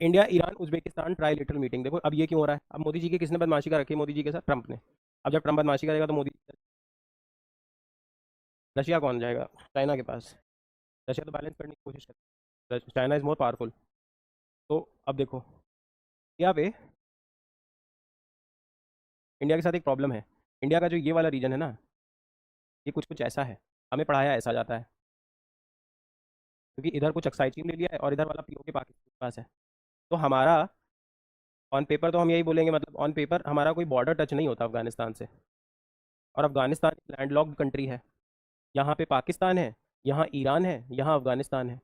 India Iran Uzbekistan trilateral meeting. देखो अब ये क्यों हो रहा है? अब मोदी जी की किसने बदमाशी कर रखी है? मोदी जी के साथ ट्रंप ने। अब जब ट्रंप बदमाशी करेगा तो मोदी, रशिया कौन जाएगा चाइना के पास? रशिया तो बैलेंस करने की कोशिश करता है, चाइना इज मोर पावरफुल। तो अब देखो यहाँ पे इंडिया के साथ एक प्रॉब्लम है। इंडिया का जो ये वाला रीजन है ना, ये कुछ कुछ ऐसा है, हमें पढ़ाया ऐसा जाता है, क्योंकि इधर कुछ अक्साई चीन ले लिया है और इधर वाला पीओके पाकिस्तान के पास है। तो हमारा ऑन पेपर तो हम यही बोलेंगे, मतलब ऑन पेपर हमारा कोई बॉर्डर टच नहीं होता अफगानिस्तान से। और अफगानिस्तान लैंडलॉक्ड कंट्री है। यहाँ पे पाकिस्तान है, यहाँ ईरान है, यहाँ अफगानिस्तान है,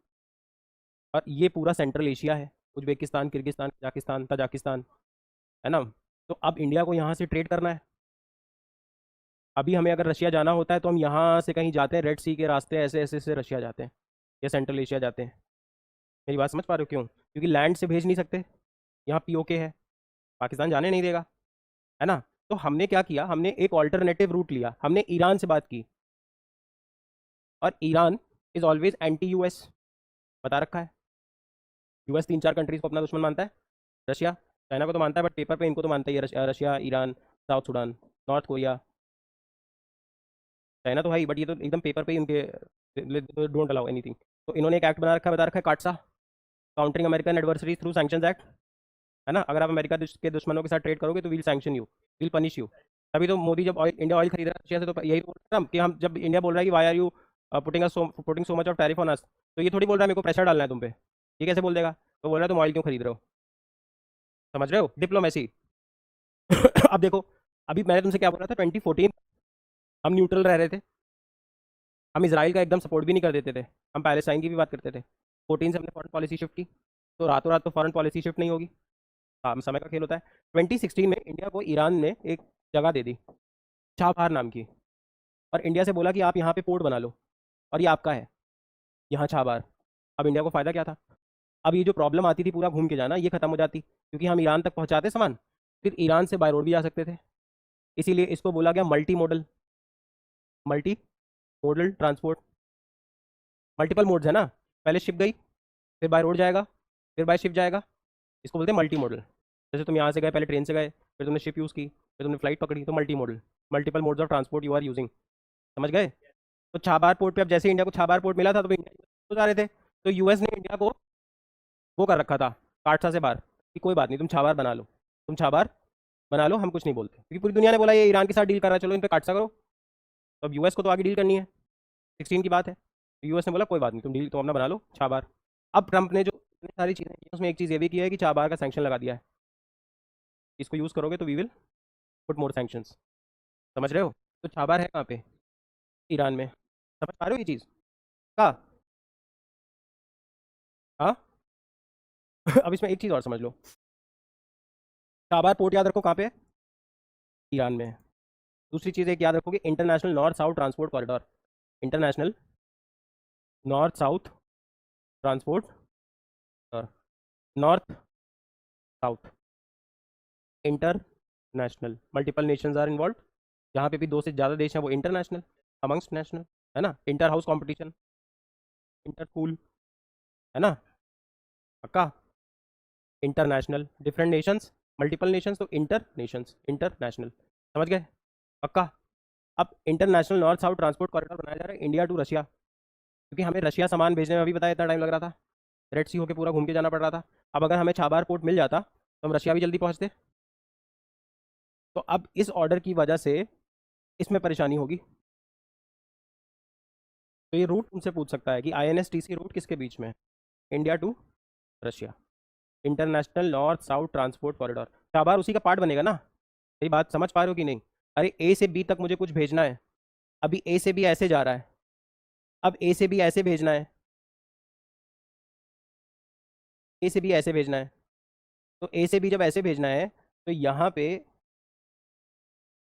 और ये पूरा सेंट्रल एशिया है। उज्बेकिस्तान, किर्गिस्तान, कजाकिस्तान, तजाकिस्तान, है ना। तो अब इंडिया को यहाँ से ट्रेड करना है। अभी हमें अगर रशिया जाना होता है तो हम यहाँ से कहीं जाते हैं, रेड सी के रास्ते ऐसे ऐसे से रशिया जाते हैं या सेंट्रल एशिया जाते हैं। मेरी बात समझ पा रहे हो? क्यों? क्योंकि लैंड से भेज नहीं सकते, यहाँ पीओके है, पाकिस्तान जाने नहीं देगा, है ना। तो हमने क्या किया, हमने एक ऑल्टरनेटिव रूट लिया, हमने ईरान से बात की। और Iran is always anti US, बता रखा है। यूएस तीन चार कंट्रीज को अपना दुश्मन मानता है। रशिया, चाइना को तो मानता है बट पेपर पे इनको तो मानता ही है। Russia, Iran, south Sudan, north Korea. China तो है ही, बट ये तो एकदम पेपर पे ही उनके डोंट अलाउ एनीथिंग। तो इन्होंने एक एक्ट बना रखा है, बता रखा है काटसा, countering American adversaries through sanctions act, है ना। अगर आप अमेरिका के दुश्मनों के साथ ट्रेड करोगे तो will sanction you, will punish you. तभी तो मोदी जब ऑयल, इंडिया ऑयल खरीद रहा है रशिया से, तो यही बोल रहा है कि हम, जब इंडिया बोल रहा है कि why are you putting so much of tariff on us, तो ये थोड़ी बोल रहा है मेरे को प्रेशर डालना है तुम पे। ये कैसे बोल देगा? तो बोल रहा है तुम ऑयल क्यों खरीद रहे हो? समझ रहे हो डिप्लोमेसी? अब देखो, अभी मैंने तुमसे क्या बोला था, 2014 हम न्यूट्रल रह रहे थे, हम इसराइल का एकदम सपोर्ट भी नहीं कर देते थे, हम पैलेस्टाइन की भी बात करते थे। 14 से हमने फॉरेन पॉलिसी शिफ्ट की, तो रातों रात तो फॉरेन पॉलिसी शिफ्ट नहीं होगी। हाँ, समय का खेल होता है। 2016 में इंडिया को ईरान ने एक जगह दे दी, चाबहार नाम की, और इंडिया से बोला कि आप यहाँ पे पोर्ट बना लो और ये आपका है, यहाँ चाबहार। अब इंडिया को फ़ायदा क्या था? अब ये जो प्रॉब्लम आती थी पूरा घूम के जाना, ये खत्म हो जाती, क्योंकि हम ईरान तक पहुँचाते सामान, फिर ईरान से बाय रोड भी जा सकते थे। इसीलिए इसको बोला गया multi modal, multi modal transport. Multiple modes है ना, पहले शिप गई, फिर बाय रोड जाएगा, फिर बाय शिप जाएगा, इसको बोलते हैं मल्टी मॉडल। जैसे तुम यहाँ से गए, पहले ट्रेन से गए, फिर तुमने शिप यूज़ की, फिर तुमने फ्लाइट पकड़ी, तो multi modal, multiple modes of transport you are using. समझ गए? तो छाबार पोर्ट पे अब जैसे इंडिया को छाबार पोर्ट मिला था तो इंडिया तो जा रहे थे, तो यूएस ने इंडिया को वो कर रखा था, काटसा से बाहर, कि कोई बात नहीं तुम छाबार बना लो, तुम छाबार बना लो, हम कुछ नहीं बोलते, क्योंकि पूरी दुनिया ने बोला ये ईरान के साथ डील कर रहा है, चलो इन पे काटसा करो। तो अब यूएस को तो आगे डील करनी है, 16 की बात है, तो यूएस ने बोला कोई बात नहीं, तुम डील तो अपना बना लो छाबार। अब ट्रंप ने जो इतनी सारी चीज़ें की उसमें एक चीज़ ये भी की है कि छाबार का सैंक्शन लगा दिया है, इसको यूज़ करोगे तो we will put more sanctions. समझ रहे हो? तो छाबार है कहाँ पे? ईरान में। समझ पा रहे हो ये चीज़? कहाँ? हाँ। अब इसमें एक चीज़ और समझ लो, छाबार पोर्ट याद रखो कहाँ पे है? ईरान में है। दूसरी चीज़ एक याद रखोगे, international north south transport corridor, international north south transport और north south international, multiple nations are involve, जहाँ पे भी दो से ज़्यादा देश हैं वो इंटरनेशनल, अमंगस्ट नेशनल, है ना। Inter house competition, inter school, है ना, पक्का। International, different Nations, multiple Nations, तो इंटर नेशंस, इंटरनेशनल। समझ गए? पक्का। अब international north south transport corridor बनाया जा रहा है इंडिया टू रशिया, क्योंकि हमें रशिया सामान भेजने में अभी बताया इतना टाइम लग रहा था, रेड सी होकर पूरा घूम के जाना पड़ रहा था। अब अगर हमें छाबार पोर्ट मिल जाता तो हम रशिया भी जल्दी पहुंचते। तो अब इस ऑर्डर की वजह से इसमें परेशानी होगी। तो ये रूट तुमसे पूछ सकता है कि आईएनएसटीसी रूट किसके बीच में है? India to Russia, international north south transport corridor, Chabahar उसी का पार्ट बनेगा ना। ये बात समझ पा रहे हो कि नहीं? अरे ए से बी तक मुझे कुछ भेजना है, अभी ए से बी ऐसे जा रहा है, अब ए से बी ऐसे भेजना है, ए से बी ऐसे भेजना है, तो ए से बी जब ऐसे भेजना है तो यहाँ पे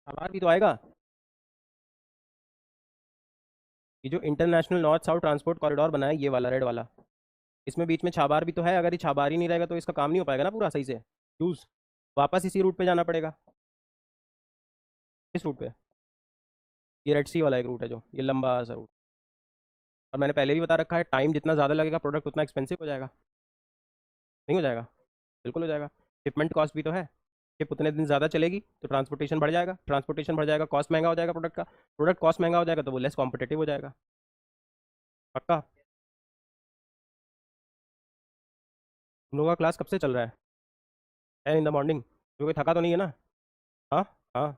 छाबार भी तो आएगा। ये जो international north south transport corridor बना है, ये वाला रेड वाला, इसमें बीच में छाबार भी तो है। अगर ये छाबार ही नहीं रहेगा तो इसका काम नहीं हो पाएगा ना पूरा सही से यूज़, वापस इसी रूट पे जाना पड़ेगा। इस रूट पे, ये रेड सी वाला एक रूट है जो ये लंबा सा रूट। और मैंने पहले भी बता रखा है, टाइम जितना ज़्यादा लगेगा प्रोडक्ट उतना एक्सपेंसिव हो जाएगा, नहीं हो जाएगा? बिल्कुल हो जाएगा। शिपमेंट कॉस्ट भी तो है, शिप उतने दिन ज़्यादा चलेगी तो ट्रांसपोर्टेशन बढ़ जाएगा, ट्रांसपोर्टेशन बढ़ जाएगा, कॉस्ट महंगा हो जाएगा प्रोडक्ट का, प्रोडक्ट कॉस्ट महंगा हो जाएगा तो वो लेस कॉम्पिटेटिव हो जाएगा। पक्का। तुम लोगों का क्लास कब से चल रहा है? 10 इन द मॉर्निंग? कोई थका तो नहीं है ना? हाँ। हाँ।